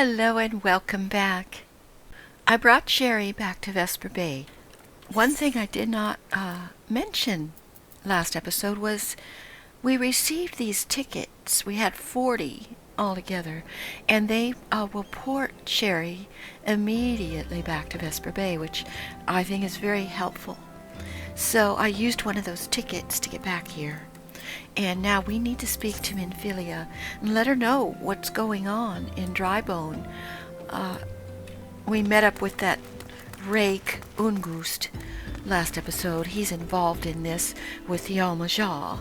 Hello and welcome back. I brought Sheriee back to Vesper Bay. One thing I did not mention last episode was we received these tickets. We had 40 altogether, and they will port Sheriee immediately back to Vesper Bay, which I think is very helpful. So I used one of those tickets to get back here. And now we need to speak to Minfilia and let her know what's going on in Drybone. We met up with that rake Ungust last episode. He's involved in this with the Almajah.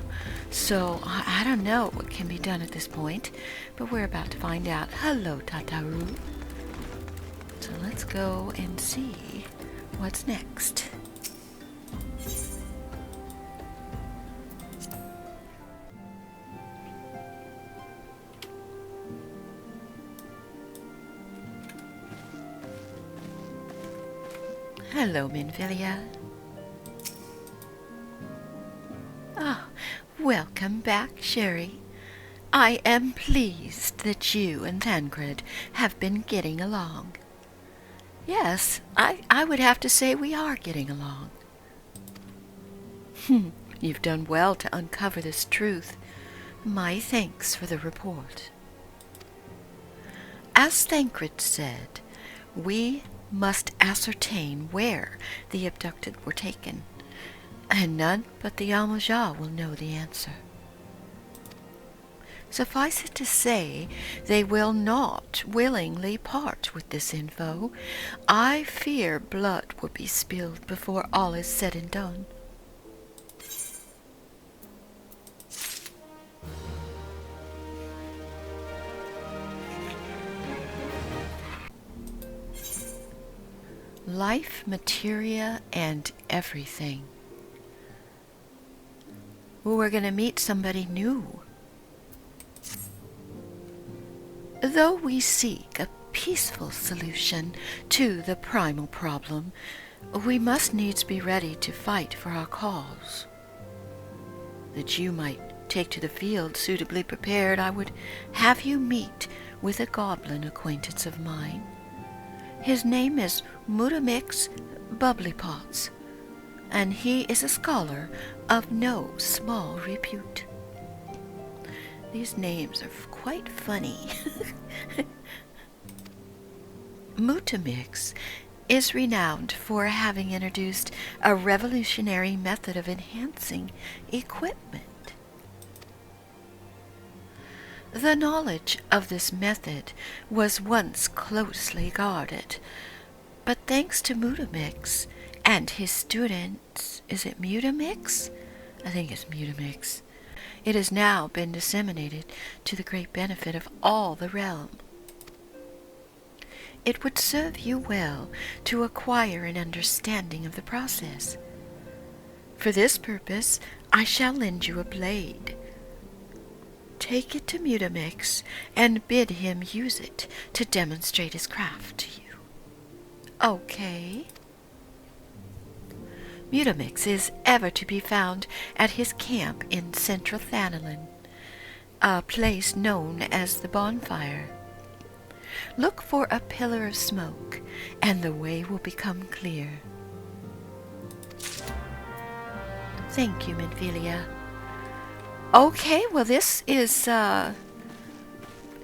So I don't know what can be done at this point, but we're about to find out. Hello, Tataru. So let's go and see what's next. Hello, Minfilia. Welcome back, Sheriee. I am pleased that you and Thancred have been getting along. Yes, I would have to say we are getting along. You've done well to uncover this truth. My thanks for the report. As Thancred said, we must ascertain where the abducted were taken, and none but the Almajah will know the answer. Suffice it to say, they will not willingly part with this info. I fear blood will be spilled before all is said and done. Life, materia, and everything. We're going to meet somebody new. Though we seek a peaceful solution to the primal problem, we must needs be ready to fight for our cause. That you might take to the field suitably prepared, I would have you meet with a goblin acquaintance of mine. His name is Mutamix Bubblypots, and he is a scholar of no small repute. These names are quite funny. Mutamix is renowned for having introduced a revolutionary method of enhancing equipment. The knowledge of this method was once closely guarded, but thanks to Mutamix and his students, is it Mutamix? I think it's Mutamix. It has now been disseminated to the great benefit of all the realm. It would serve you well to acquire an understanding of the process. For this purpose, I shall lend you a blade. Take it to Mutamix and bid him use it to demonstrate his craft to you. Okay. Mutamix is ever to be found at his camp in central Thanalan, a place known as the Bonfire. Look for a pillar of smoke, and the way will become clear. Thank you, Minfilia. Okay, well this is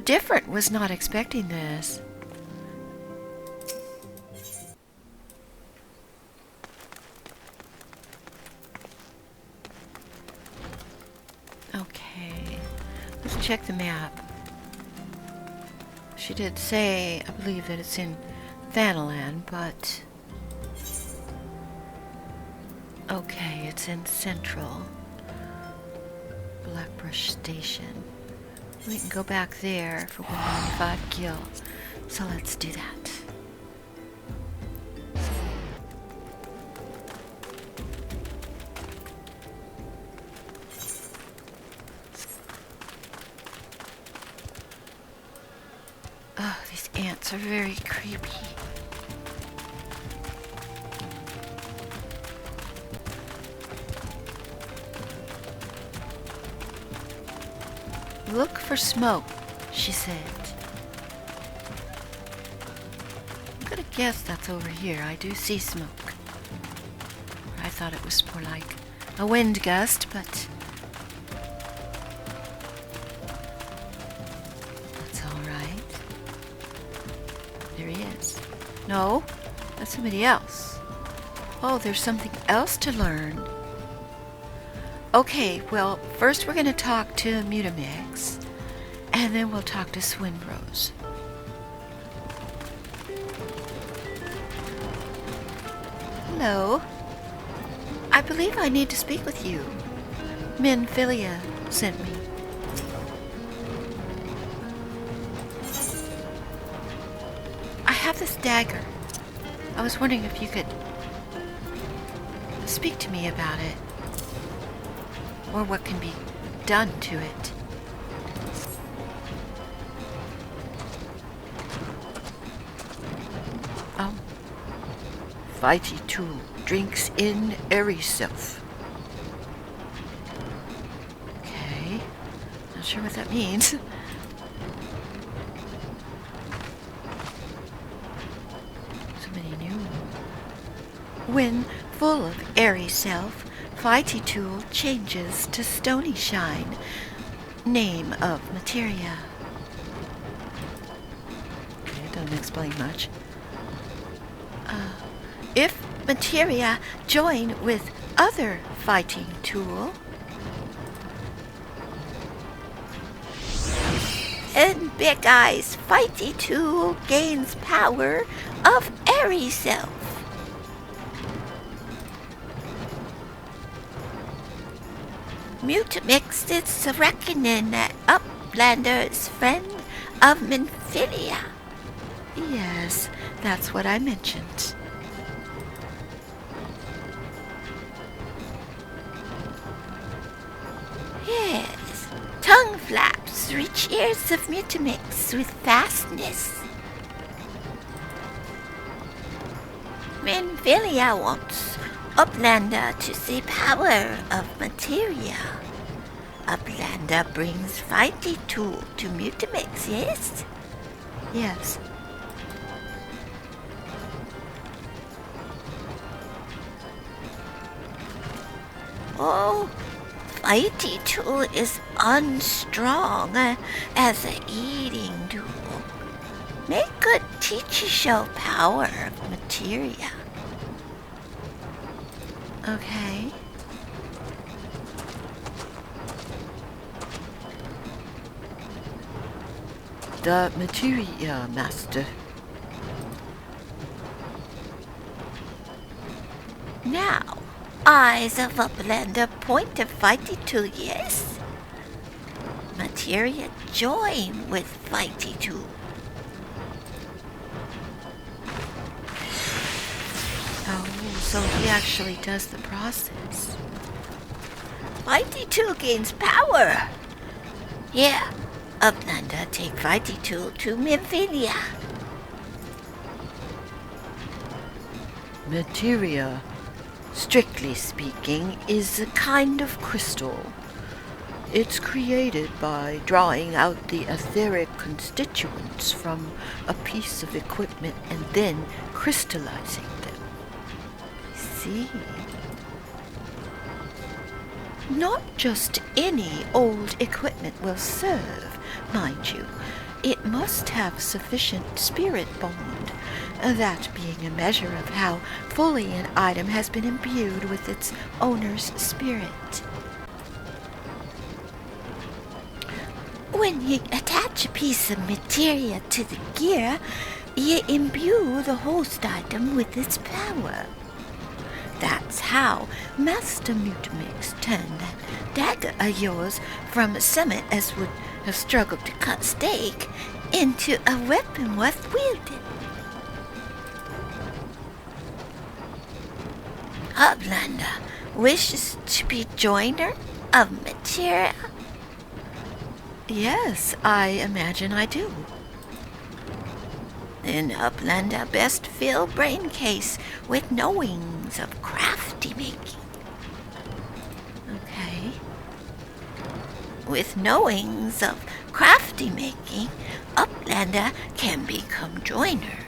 different. Was not expecting this. Okay, let's check the map. She did say, I believe, that it's in Thanalan, but okay, it's in Central Blackbrush Station. We can go back there for 195 gil, so let's do that. Oh, these ants are very creepy. Look for smoke, she said. gonna guess that's over here. I do see smoke. I thought it was more like a wind gust, but that's all right. There he is. No, that's somebody else. Oh, there's something else to learn. Okay, well, first we're going to talk to Mutamix, and then we'll talk to Swinrose. Hello. I believe I need to speak with you. Minfilia sent me. I have this dagger. I was wondering if you could speak to me about it, or what can be done to it. Oh. Fighty tool drinks in airy self. Okay. Not sure what that means. When full of airy self, Fighty Tool changes to Stony Shine, name of Materia. Okay, it doesn't explain much. If Materia join with other Fighting Tool, in Big Eyes, Fighty Tool gains power of airy self. Mutamix is a reckoning that Uplander is friend of Minfilia. Yes, that's what I mentioned. Yes, tongue flaps reach ears of Mutamix with fastness. Minfilia wants Uplander to see power of Materia. Uplander brings Fighty Tool to Mutamix, yes? Yes. Oh, Fighty Tool is unstrong as a eating tool. Make good teacher show power of Materia. Okay. The Materia Master. Now, eyes of Uplander point to Fighty Tool, yes? Materia join with Fighty Tool. Oh, so he actually does the process. Fighty Tool gains power. Yeah, Uplander take Fighty Tool to Minfilia. Materia, strictly speaking, is a kind of crystal. It's created by drawing out the etheric constituents from a piece of equipment and then crystallizing them. See? Not just any old equipment will serve, mind you. It must have sufficient spirit bond, that being a measure of how fully an item has been imbued with its owner's spirit. When you attach a piece of materia to the gear, you imbue the host item with its power. That's how Master Mutamix turned that dagger of yours from a summit as would have struggled to cut steak into a weapon worth wielding. Uplander wishes to be joiner of Materia. Yes, I imagine I do. Then Uplander best fill brain case with knowings of crafty making. Okay. With knowings of crafty making, Uplander can become joiner.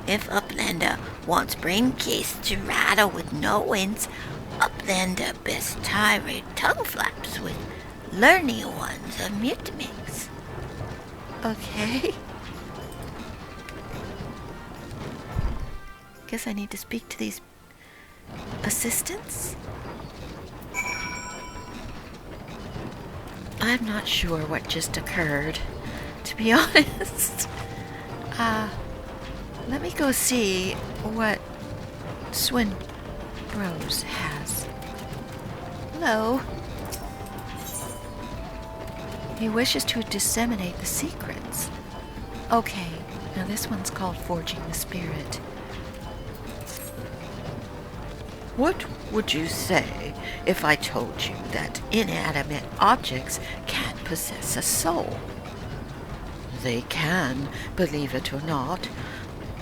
If Uplander wants brain case to rattle with no winds, Uplander best tirade tongue flaps with learning ones of mute mix. Okay. Guess I need to speak to these assistants? I'm not sure what just occurred, to be honest. Let me go see what Swinrose has. Hello. He wishes to disseminate the secrets. Okay, now this one's called Forging the Spirit. What would you say if I told you that inanimate objects can possess a soul? They can, believe it or not,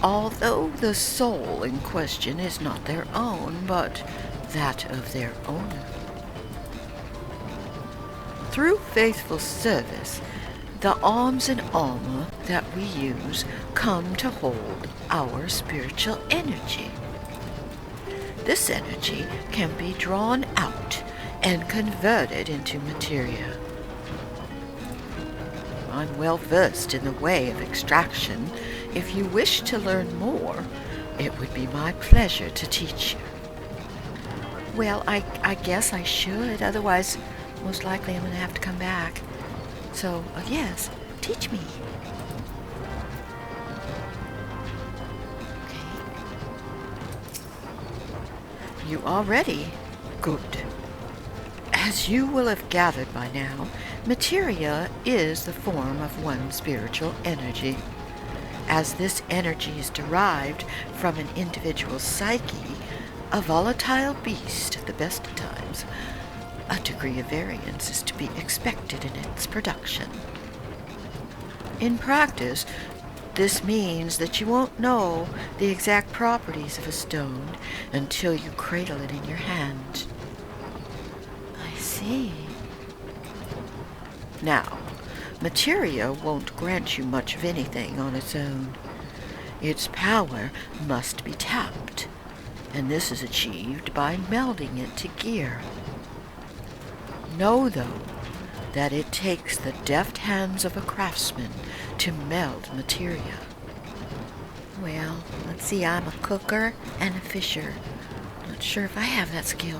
although the soul in question is not their own, but that of their owner. Through faithful service, the arms and armor that we use come to hold our spiritual energy. This energy can be drawn out and converted into materia. I'm well versed in the way of extraction. If you wish to learn more, it would be my pleasure to teach you. Well, I guess I should, otherwise most likely I'm going to have to come back. So, yes, teach me. You are ready? Good. As you will have gathered by now, materia is the form of one spiritual energy. As this energy is derived from an individual's psyche, a volatile beast at the best of times, a degree of variance is to be expected in its production. In practice, this means that you won't know the exact properties of a stone until you cradle it in your hand. I see. Now, materia won't grant you much of anything on its own. Its power must be tapped, and this is achieved by melding it to gear. Know, though, that it takes the deft hands of a craftsman to meld materia. Well, let's see, I'm a cooker and a fisher. Not sure if I have that skill.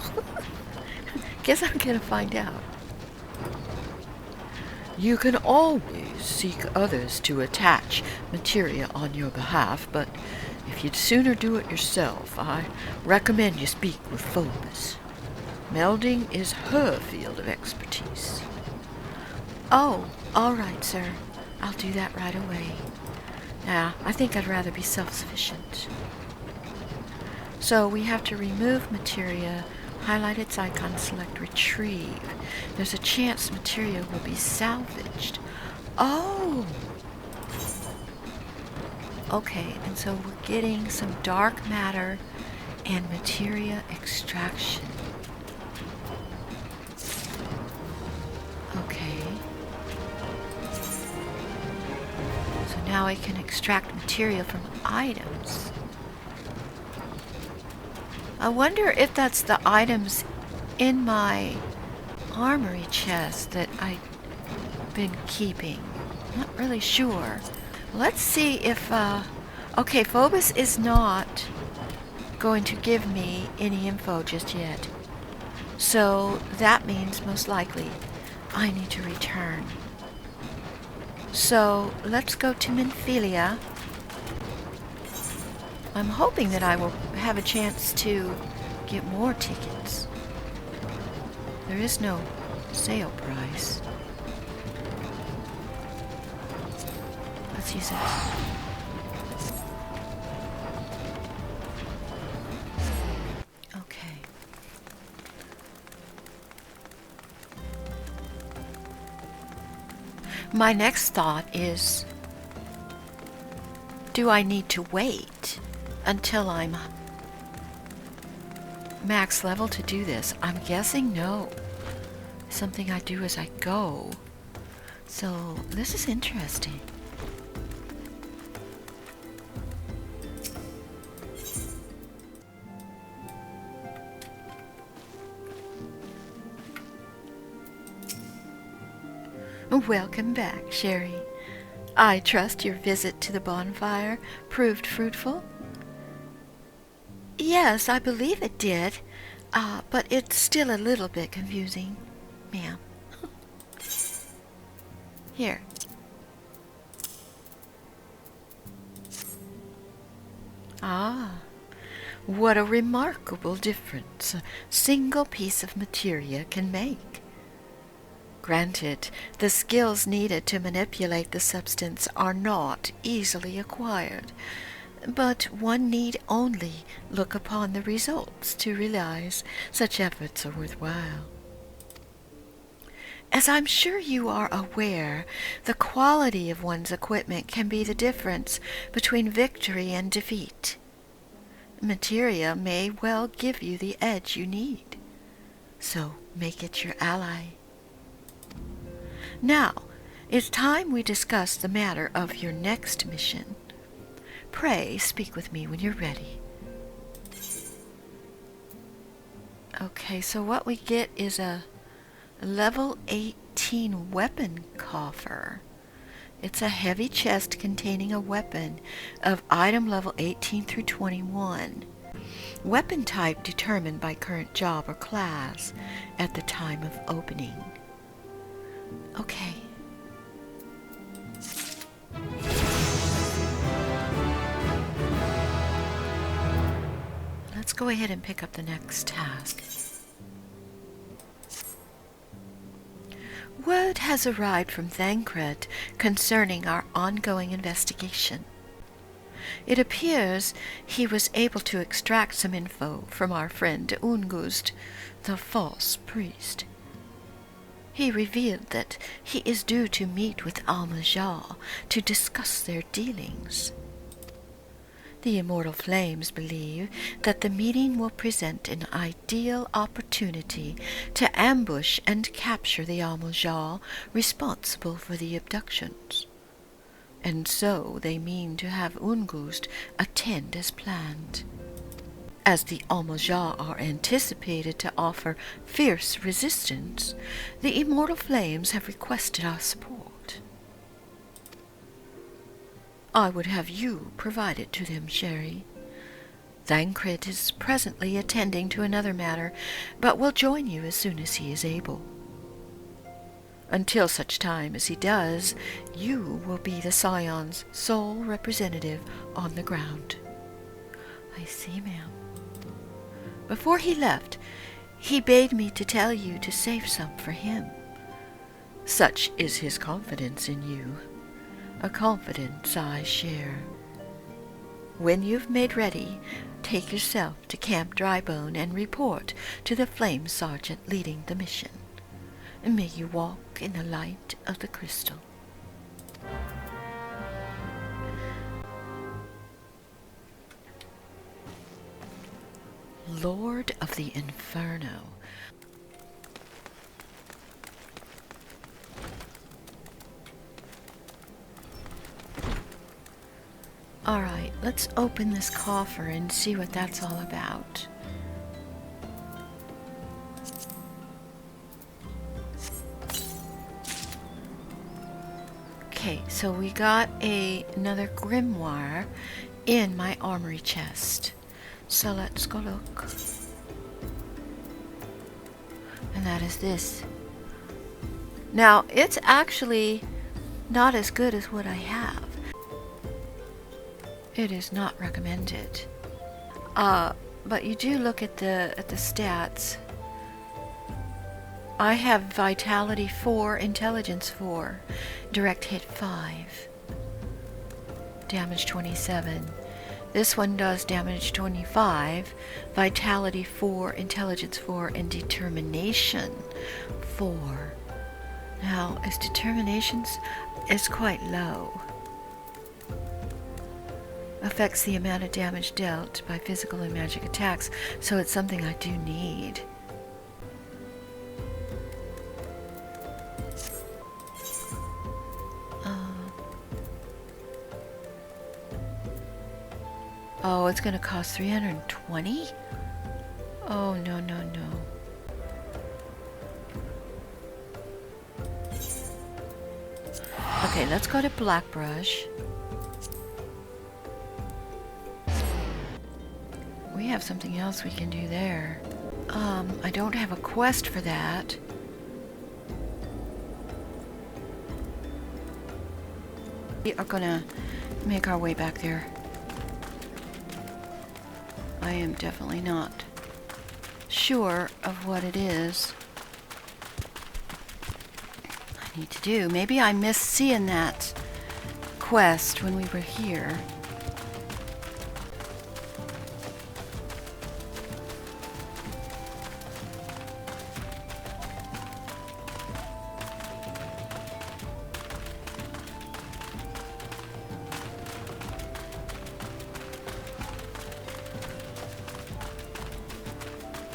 Guess I'm gonna find out. You can always seek others to attach materia on your behalf, but if you'd sooner do it yourself, I recommend you speak with Phobos. Melding is her field of expertise. Oh, all right, sir. I'll do that right away. I think I'd rather be self-sufficient. So we have to remove materia, highlight its icon, select retrieve. There's a chance materia will be salvaged. Oh! Okay, and so we're getting some dark matter and materia extraction. Okay. So now I can extract material from items. I wonder if that's the items in my armory chest that I've been keeping. Not really sure. Let's see if, okay, Phobos is not going to give me any info just yet. So that means most likely I need to return. So let's go to Minphilia. I'm hoping that I will have a chance to get more tickets. There is no sale price. Let's use it. Okay. My next thought is, do I need to wait until I'm max level to do this? I'm guessing no. Something I do as I go. So this is interesting. Welcome back, Sheriee. I trust your visit to the bonfire proved fruitful? Yes, I believe it did. But it's still a little bit confusing, ma'am. Here. Ah, what a remarkable difference a single piece of materia can make. Granted, the skills needed to manipulate the substance are not easily acquired, but one need only look upon the results to realize such efforts are worthwhile. As I'm sure you are aware, the quality of one's equipment can be the difference between victory and defeat. Materia may well give you the edge you need, so make it your ally. Now, it's time we discuss the matter of your next mission. Pray speak with me when you're ready. Okay, so what we get is a level 18 weapon coffer. It's a heavy chest containing a weapon of item level 18 through 21. Weapon type determined by current job or class at the time of opening. Okay. Let's go ahead and pick up the next task. Word has arrived from Thancred concerning our ongoing investigation. It appears he was able to extract some info from our friend Ungust, the false priest. He revealed that he is due to meet with Almajal to discuss their dealings. The Immortal Flames believe that the meeting will present an ideal opportunity to ambush and capture the Almajal responsible for the abductions. And so they mean to have Ungust attend as planned. As the Almajal are anticipated to offer fierce resistance, the Immortal Flames have requested our support. I would have you provide it to them, Sheriee. Thancred is presently attending to another matter, but will join you as soon as he is able. Until such time as he does, you will be the Scion's sole representative on the ground. I see, ma'am. Before he left, he bade me to tell you to save some for him. Such is his confidence in you, a confidence I share. When you've made ready, take yourself to Camp Drybone and report to the Flame Sergeant leading the mission. And may you walk in the light of the crystal. Lord of the Inferno. Alright, let's open this coffer and see what that's all about. Okay, so we got another grimoire in my armory chest. So let's go look. And that is this. Now, it's actually not as good as what I have. It is not recommended. But you do look at the stats. I have Vitality 4, Intelligence 4, Direct Hit 5, Damage 27. This one does Damage 25, Vitality 4, Intelligence 4, and Determination 4. Now, its Determinations is quite low. Affects the amount of damage dealt by physical and magic attacks, so it's something I do need. Oh, it's going to cost 320? Oh, no, no, no. Okay, let's go to Blackbrush. We have something else we can do there. I don't have a quest for that. We are gonna make our way back there. I am definitely not sure of what it is I need to do. Maybe I missed seeing that quest when we were here.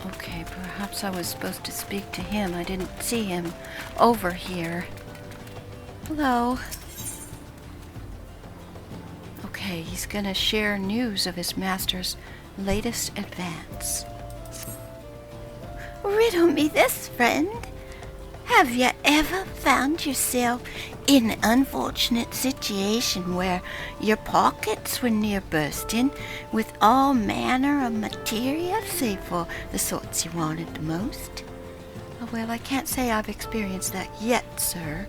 Okay, perhaps I was supposed to speak to him. I didn't see him over here. Hello. Okay, he's gonna share news of his master's latest advance. Riddle me this, friend. Have you ever found yourself in an unfortunate situation where your pockets were near bursting with all manner of materia, save for the sorts you wanted the most? Oh, well, I can't say I've experienced that yet, sir.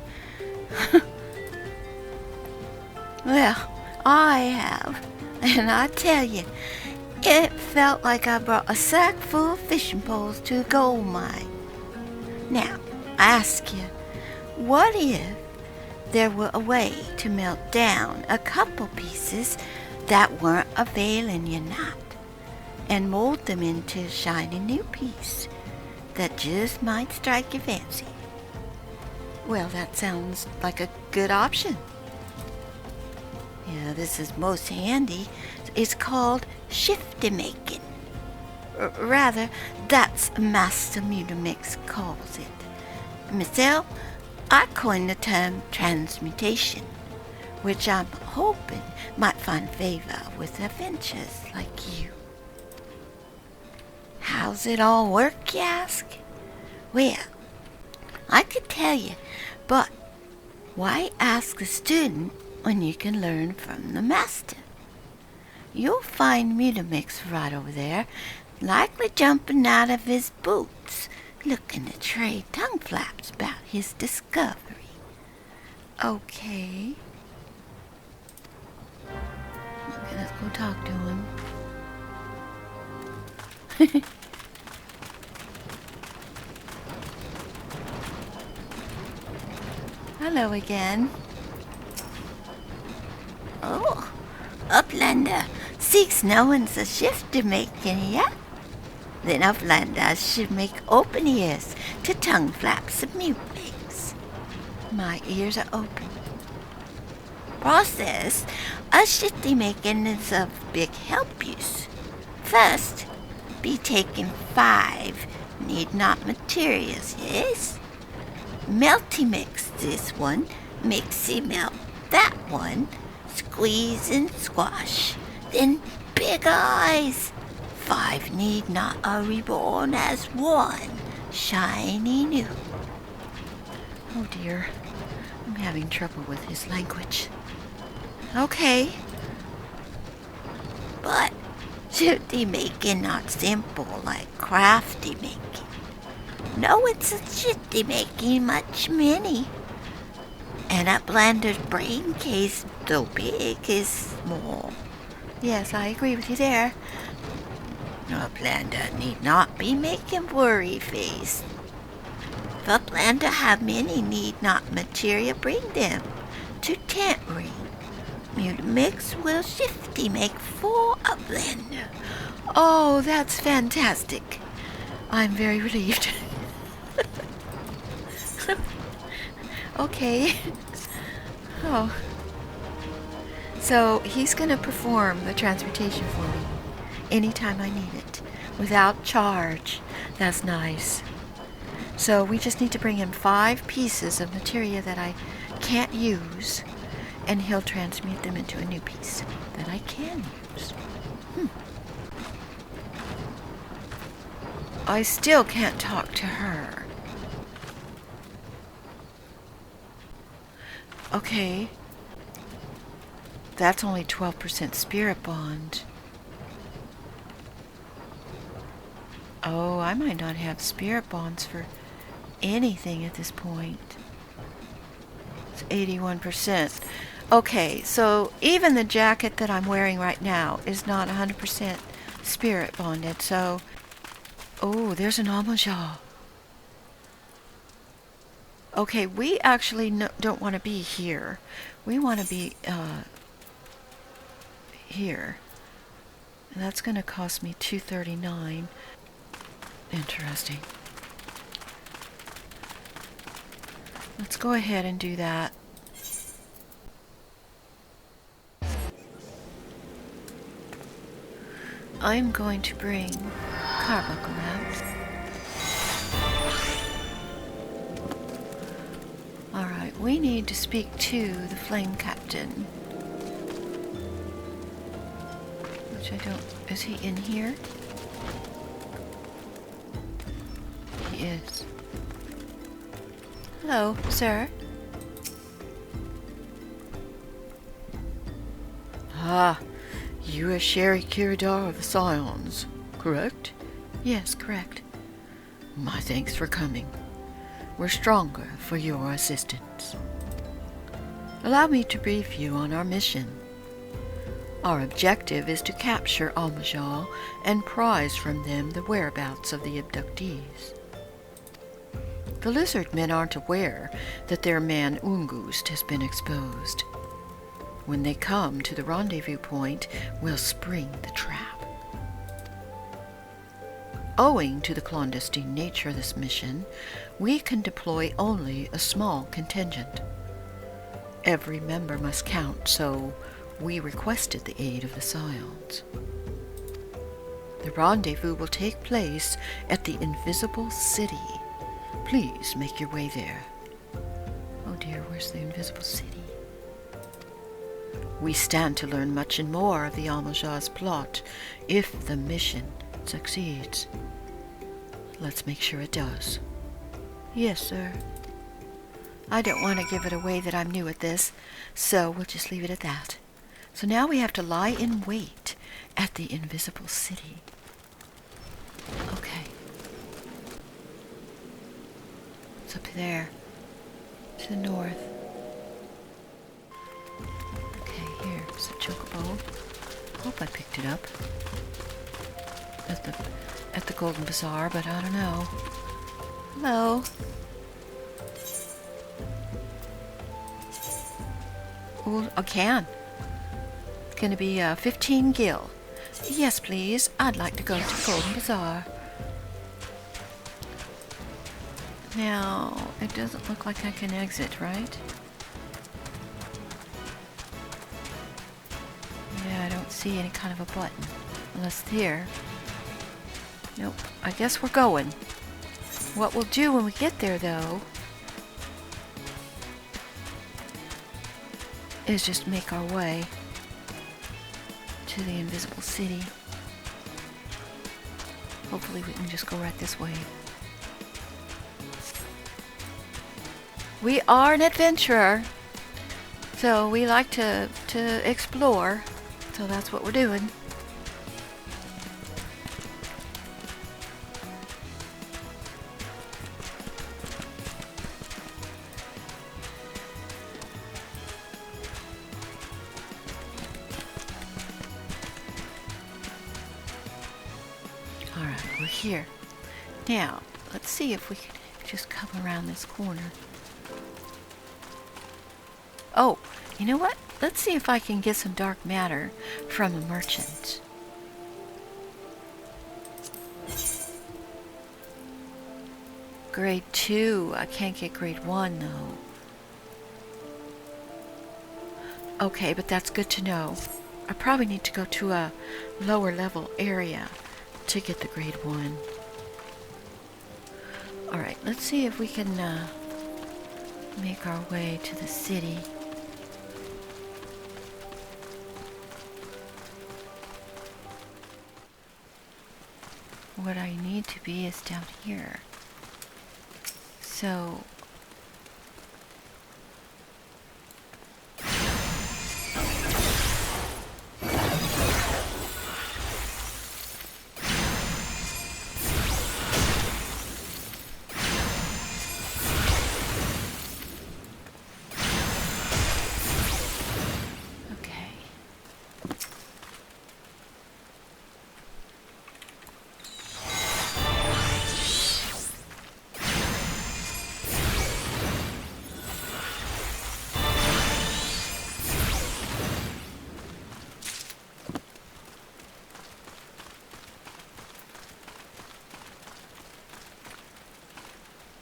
Well, I have, and I tell you, it felt like I brought a sack full of fishing poles to a gold mine. Now, I ask you, what if there were a way to melt down a couple pieces that weren't availing you not, and mold them into a shiny new piece that just might strike your fancy? Well, that sounds like a good option. Yeah, this is most handy. It's called shifty making. Rather, that's Master Mutamix calls it. Myself, I coined the term transmutation, which I'm hoping might find favor with adventurers like you. How's it all work, you ask? Well, I could tell you, but why ask a student when you can learn from the master? You'll find Mutamix right over there, likely jumping out of his boots, looking to trade tongue flaps about his discovery. Okay. Okay, let's go talk to him. Hello again. Oh, Uplander seeks no one's a shifty making, yeah? Then Uplander should make open ears to tongue flaps of Mutamix. My ears are open. Process of shifty making is of big help use. First, be taking 5 need not materials, yes? Melty mix this one, mixy melt that one, squeeze and squash, then big eyes. 5 need not are reborn as one, shiny new. Oh dear, I'm having trouble with his language. Okay. But shifty making not simple like crafty making. No, it's a shifty making much many. And Uplander's brain case, though big, is small. Yes, I agree with you there. Uplander need not be making worry face. If Uplander have many need not materia bring them to tent ring. Mutamix will shifty make for Uplander. Oh, that's fantastic. I'm very relieved. Okay. Oh. So he's going to perform the transmutation for me anytime I need it without charge. That's nice. So we just need to bring him 5 pieces of materia that I can't use, and he'll transmute them into a new piece that I can use. I still can't talk to her. Okay. That's only 12% spirit bond. Oh, I might not have spirit bonds for anything at this point. It's 81%. Okay, so even the jacket that I'm wearing right now is not 100% spirit bonded, so... Oh, there's an Amaja. Okay, we actually don't want to be here. We want to be here. And that's going to cost me $239. Interesting. Let's go ahead and do that. I'm going to bring carbuncle out. Alright, we need to speak to the flame captain. Which I don't... Is he in here? He is. Hello, sir. Ah, you are Sheriee Kiridar of the Scions, correct? Yes, correct. My thanks for coming. We're stronger for your assistance. Allow me to brief you on our mission. Our objective is to capture Almajal and prize from them the whereabouts of the abductees. The lizard men aren't aware that their man Ungust has been exposed. When they come to the rendezvous point, we'll spring the trap. Owing to the clandestine nature of this mission, we can deploy only a small contingent. Every member must count, so we requested the aid of the Scions. The rendezvous will take place at the Invisible City. Please make your way there. Oh dear, where's the Invisible City? We stand to learn much and more of the Almaja's plot if the mission succeeds. Let's make sure it does. Yes, sir. I don't want to give it away that I'm new at this, so we'll just leave it at that. So now we have to lie in wait at the Invisible City. Okay. It's up there, to the north. Okay, here's a chocobo. Hope I picked it up at the Golden Bazaar, but I don't know. Hello. Ooh, a can. It's gonna be 15 gil. Yes, please. I'd like to go to the Golden Bazaar. Now, it doesn't look like I can exit, right? Yeah, I don't see any kind of a button. Unless here. Nope. I guess we're going. What we'll do when we get there, though, is just make our way to the Invisible City. Hopefully we can just go right this way. We are an adventurer, so we like to explore, so that's what we're doing. Alright, we're here. Now, let's see if we can just come around this corner. Oh, you know what? Let's see if I can get some dark matter from a merchant. Grade 2. I can't get grade 1, though. Okay, but that's good to know. I probably need to go to a lower level area to get the grade 1. Alright, let's see if we can make our way to the city. What I need to be is down here. So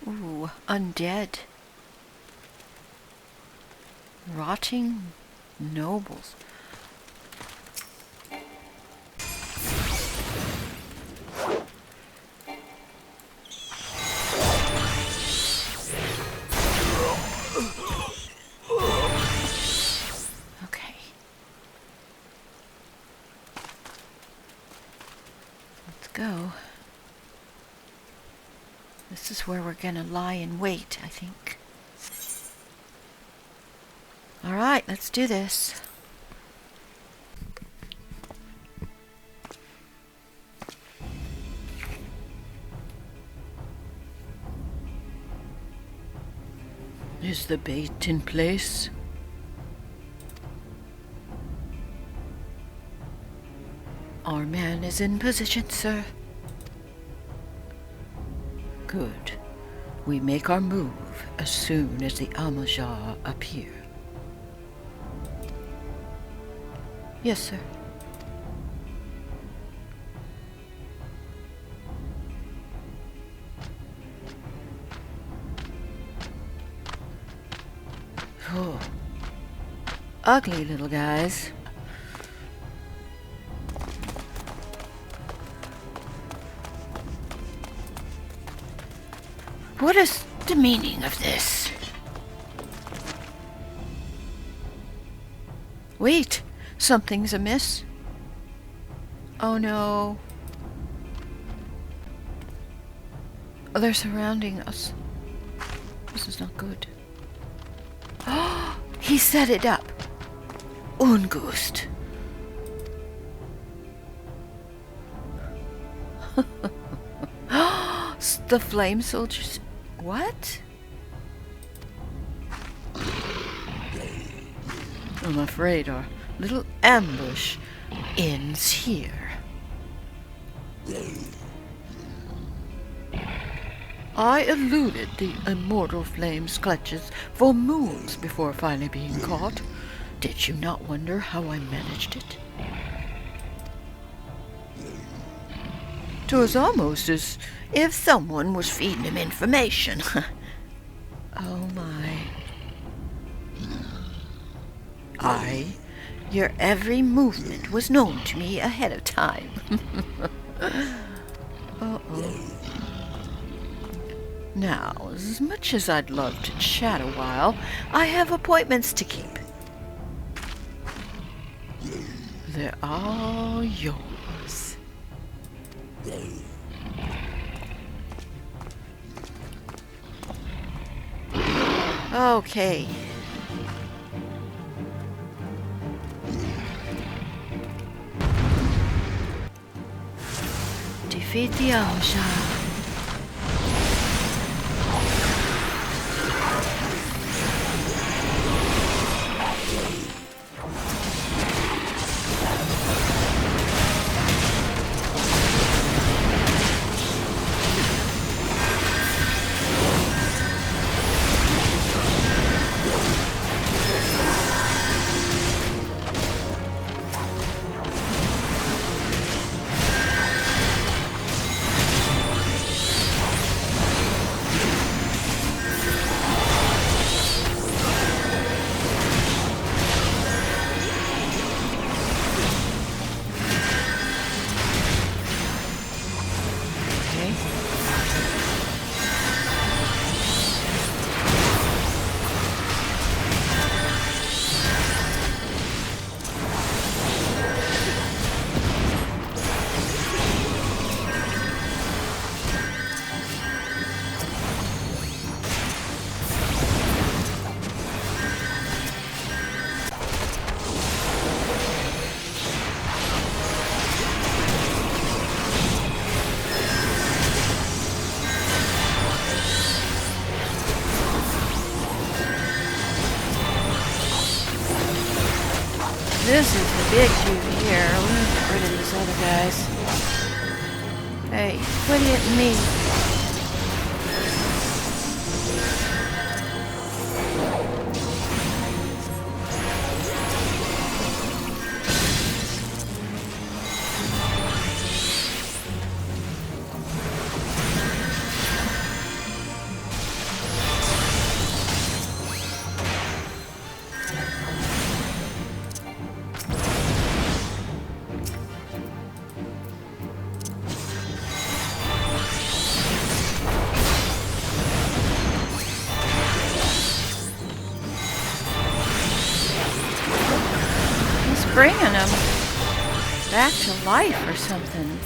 Ooh, undead. Rotting nobles. Okay. Let's go. This is where we're gonna lie in wait, I think. Alright, let's do this. Is the bait in place? Our man is in position, sir. Good. We make our move as soon as the Amajar appear. Yes, sir. Oh. Ugly little guys. What is the meaning of this? Wait, something's amiss. Oh no. Oh, they're surrounding us. This is not good. Oh, he set it up. Ungust. The flame soldiers. What? I'm afraid our little ambush ends here. I eluded the immortal flame's clutches for moons before finally being caught. Did you not wonder how I managed it? 'Twas almost as if someone was feeding him information. Oh my. Your every movement was known to me ahead of time. Uh-oh. Now, as much as I'd love to chat a while, I have appointments to keep. They're all yours. Okay. Defeat the Amajar. This is the big dude here. We're gonna get rid of these other guys. Hey, quit hitting me. bringing them back to life or something.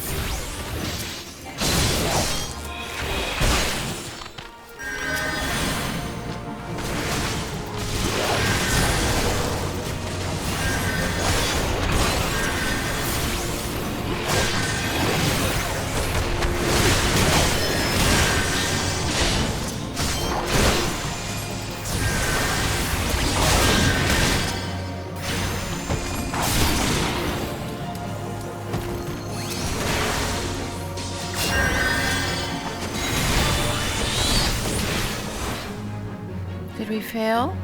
Did we fail?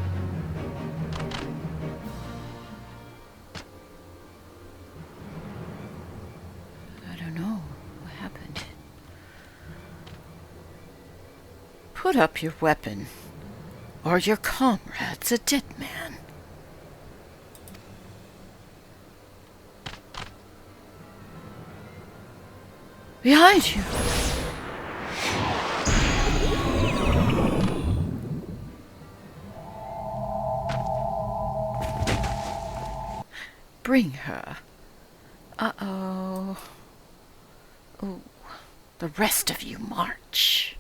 I don't know. What happened? Put up your weapon, or your comrade's a dead man. Behind you! Bring her. Uh-oh. Ooh. The rest of you march.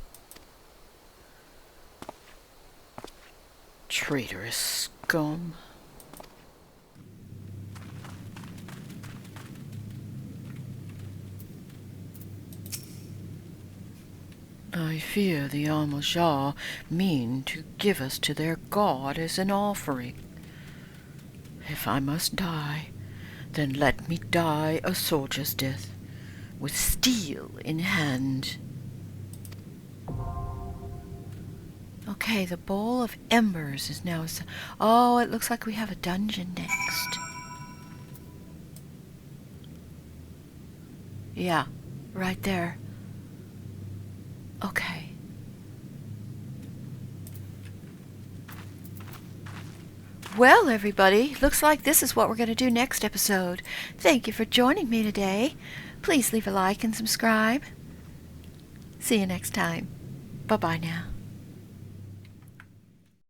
Traitorous scum. I fear the Almojar mean to give us to their god as an offering. If I must die, then let me die a soldier's death, with steel in hand. Okay, the bowl of embers is now... Oh, it looks like we have a dungeon next. Yeah, right there. Okay. Well, everybody, looks like this is what we're going to do next episode. Thank you for joining me today. Please leave a like and subscribe. See you next time. Bye-bye now.